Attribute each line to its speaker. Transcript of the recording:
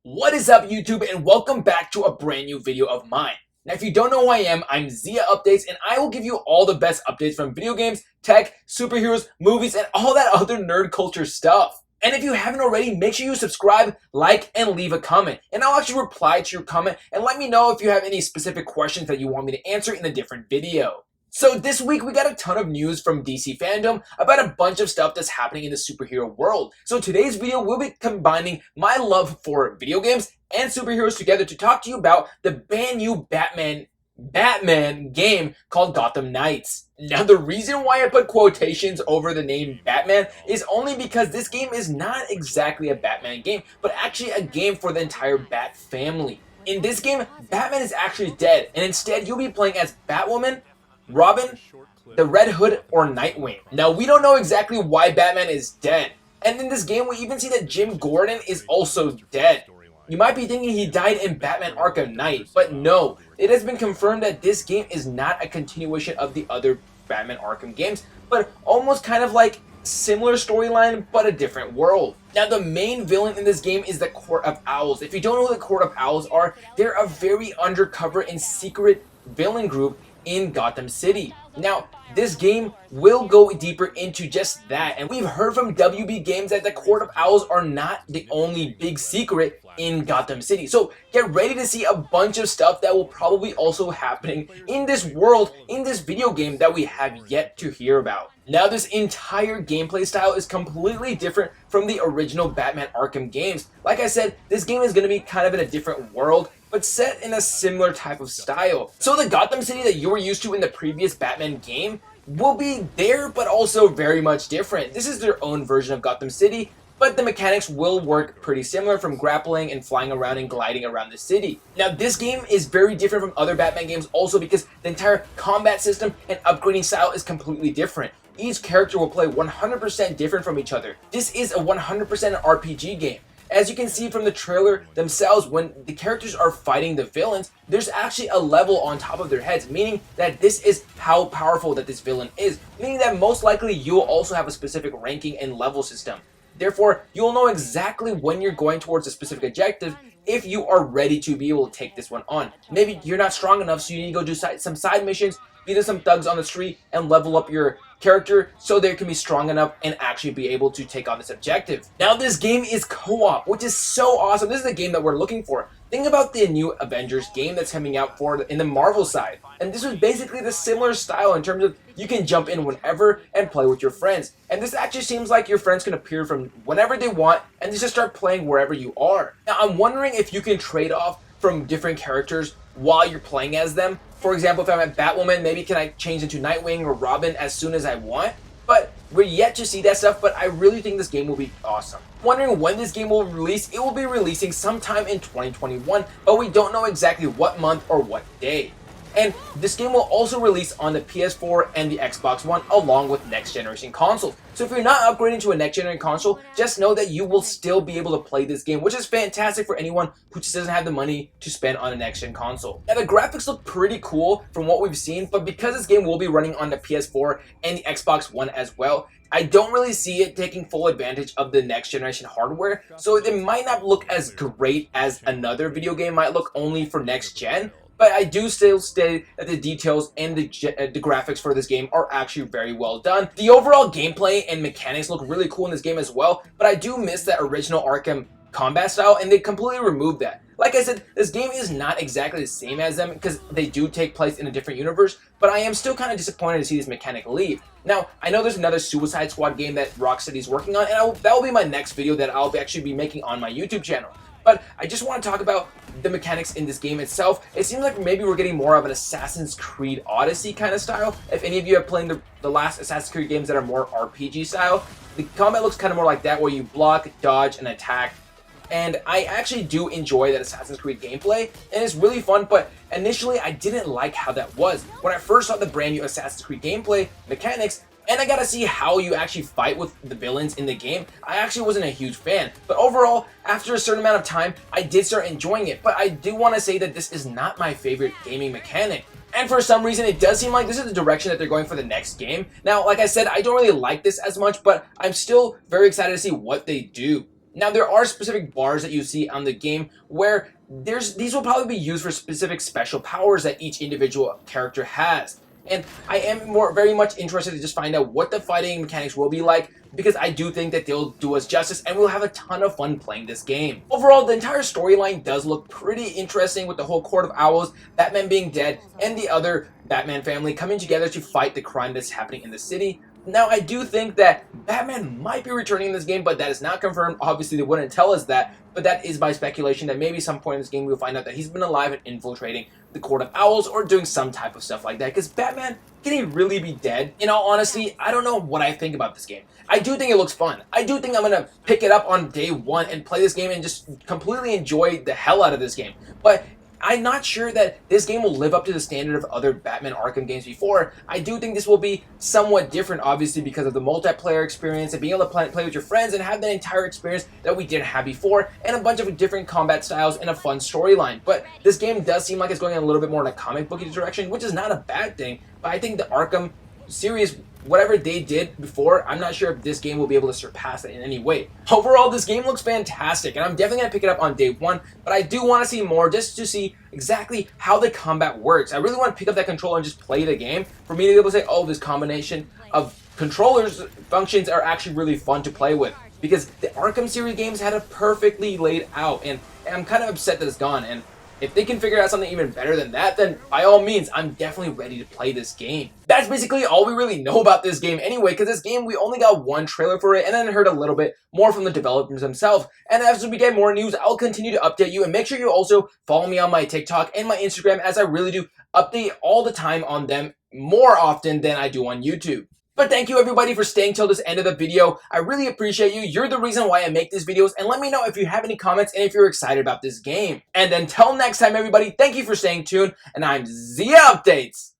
Speaker 1: What is up, YouTube, and welcome back to a brand new video of mine. Now, if you don't know who I am, I'm Zia Updates, and I will give you all the best updates from video games, tech, superheroes, movies, and all that other nerd culture stuff. And if you haven't already, make sure you subscribe, like, and leave a comment. And I'll actually reply to your comment and let me know if you have any specific questions that you want me to answer in a different video. So this week we got a ton of news from DC fandom about a bunch of stuff that's happening in the superhero world. So today's video will be combining my love for video games and superheroes together to talk to you about the brand new Batman game called Gotham Knights. Now, the reason why I put quotations over the name Batman is only because this game is not exactly a Batman game, but actually a game for the entire Bat family. In this game, Batman is actually dead, and instead you'll be playing as Batwoman, Robin, the Red Hood, or Nightwing. Now, we don't know exactly why Batman is dead, and in this game we even see that Jim Gordon is also dead. You might be thinking he died in Batman Arkham Knight, but no, it has been confirmed that this game is not a continuation of the other Batman Arkham games, but almost kind of like similar storyline, but a different world. Now, the main villain in this game is the Court of Owls. If you don't know who the Court of Owls are, they're a very undercover and secret villain group in Gotham City. Now, this game will go deeper into just that, and we've heard from WB Games that the Court of Owls are not the only big secret in Gotham City. So get ready to see a bunch of stuff that will probably also happening in this world, in this video game that we have yet to hear about. Now, this entire gameplay style is completely different from the original Batman Arkham games. Like I said, this game is going to be kind of in a different world, but set in a similar type of style. So the Gotham City that you were used to in the previous Batman game will be there, but also very much different. This is their own version of Gotham City, but the mechanics will work pretty similar, from grappling and flying around and gliding around the city. Now, this game is very different from other Batman games also because the entire combat system and upgrading style is completely different. Each character will play 100% different from each other. This is a 100% RPG game. As you can see from the trailer themselves, when the characters are fighting the villains, there's actually a level on top of their heads, meaning that this is how powerful that this villain is, meaning that most likely you'll also have a specific ranking and level system. Therefore, you'll know exactly when you're going towards a specific objective if you are ready to be able to take this one on. Maybe you're not strong enough, so you need to go do some side missions, beat up some thugs on the street, and level up your character so they can be strong enough and actually be able to take on this objective. Now, this game is co-op, which is so awesome. This is the game that we're looking for. Think about the new Avengers game that's coming out in the Marvel side. And this was basically the similar style in terms of you can jump in whenever and play with your friends. And this actually seems like your friends can appear from whenever they want and just start playing wherever you are. Now, I'm wondering if you can trade off from different characters while you're playing as them. For example, if I'm at Batwoman, maybe can I change into Nightwing or Robin as soon as I want? But we're yet to see that stuff, but I really think this game will be awesome. Wondering when this game will release? It will be releasing sometime in 2021, but we don't know exactly what month or what day. And this game will also release on the PS4 and the Xbox One along with next generation consoles. So if you're not upgrading to a next generation console, just know that you will still be able to play this game, which is fantastic for anyone who just doesn't have the money to spend on a next gen console. Now, the graphics look pretty cool from what we've seen, but because this game will be running on the PS4 and the Xbox One as well, I don't really see it taking full advantage of the next generation hardware, so it might not look as great as another video game might look only for next gen. But I do still say that the details and the graphics for this game are actually very well done. The overall gameplay and mechanics look really cool in this game as well, but I do miss that original Arkham combat style, and they completely removed that. Like I said, this game is not exactly the same as them because they do take place in a different universe, but I am still kind of disappointed to see this mechanic leave. Now, I know there's another Suicide Squad game that Rocksteady's working on, and that will be my next video that I'll actually be making on my YouTube channel. But I just want to talk about the mechanics in this game itself. It seems like maybe we're getting more of an Assassin's Creed Odyssey kind of style. If any of you have played the last Assassin's Creed games that are more RPG style, the combat looks kind of more like that, where you block, dodge, and attack. And I actually do enjoy that Assassin's Creed gameplay, and it's really fun, but initially I didn't like how that was. When I first saw the brand new Assassin's Creed gameplay mechanics, and I gotta see how you actually fight with the villains in the game, I actually wasn't a huge fan. But overall, after a certain amount of time, I did start enjoying it. But I do want to say that this is not my favorite gaming mechanic. And for some reason, it does seem like this is the direction that they're going for the next game. Now, like I said, I don't really like this as much, but I'm still very excited to see what they do. Now, there are specific bars that you see on the game where these will probably be used for specific special powers that each individual character has. And I am very much interested to just find out what the fighting mechanics will be like, because I do think that they'll do us justice and we'll have a ton of fun playing this game. Overall, the entire storyline does look pretty interesting, with the whole Court of Owls, Batman being dead, and the other Batman family coming together to fight the crime that's happening in the city. Now, I do think that Batman might be returning in this game, but that is not confirmed. Obviously, they wouldn't tell us that, but that is by speculation that maybe some point in this game we'll find out that he's been alive and infiltrating the Court of Owls or doing some type of stuff like that, because Batman, can he really be dead? In all honesty, I don't know what I think about this game. I do think it looks fun. I do think I'm going to pick it up on day one and play this game and just completely enjoy the hell out of this game. But I'm not sure that this game will live up to the standard of other Batman Arkham games before. I do think this will be somewhat different, obviously, because of the multiplayer experience and being able to play with your friends and have that entire experience that we didn't have before, and a bunch of different combat styles and a fun storyline. But this game does seem like it's going in a little bit more in a comic booky direction, which is not a bad thing, but I think the Arkham series, whatever they did before, I'm not sure if this game will be able to surpass it in any way. Overall, this game looks fantastic, and I'm definitely going to pick it up on day one, but I do want to see more just to see exactly how the combat works. I really want to pick up that controller and just play the game for me to be able to say, oh, this combination of controllers functions are actually really fun to play with, because the Arkham series games had it perfectly laid out, and I'm kind of upset that it's gone. And if they can figure out something even better than that, then by all means, I'm definitely ready to play this game. That's basically all we really know about this game anyway, because this game, we only got one trailer for it, and then heard a little bit more from the developers themselves. And as we get more news, I'll continue to update you, and make sure you also follow me on my TikTok and my Instagram, as I really do update all the time on them, more often than I do on YouTube. But thank you everybody for staying till this end of the video. I really appreciate you. You're the reason why I make these videos, and let me know if you have any comments and if you're excited about this game. And until next time everybody, thank you for staying tuned, and I'm Zia Updates!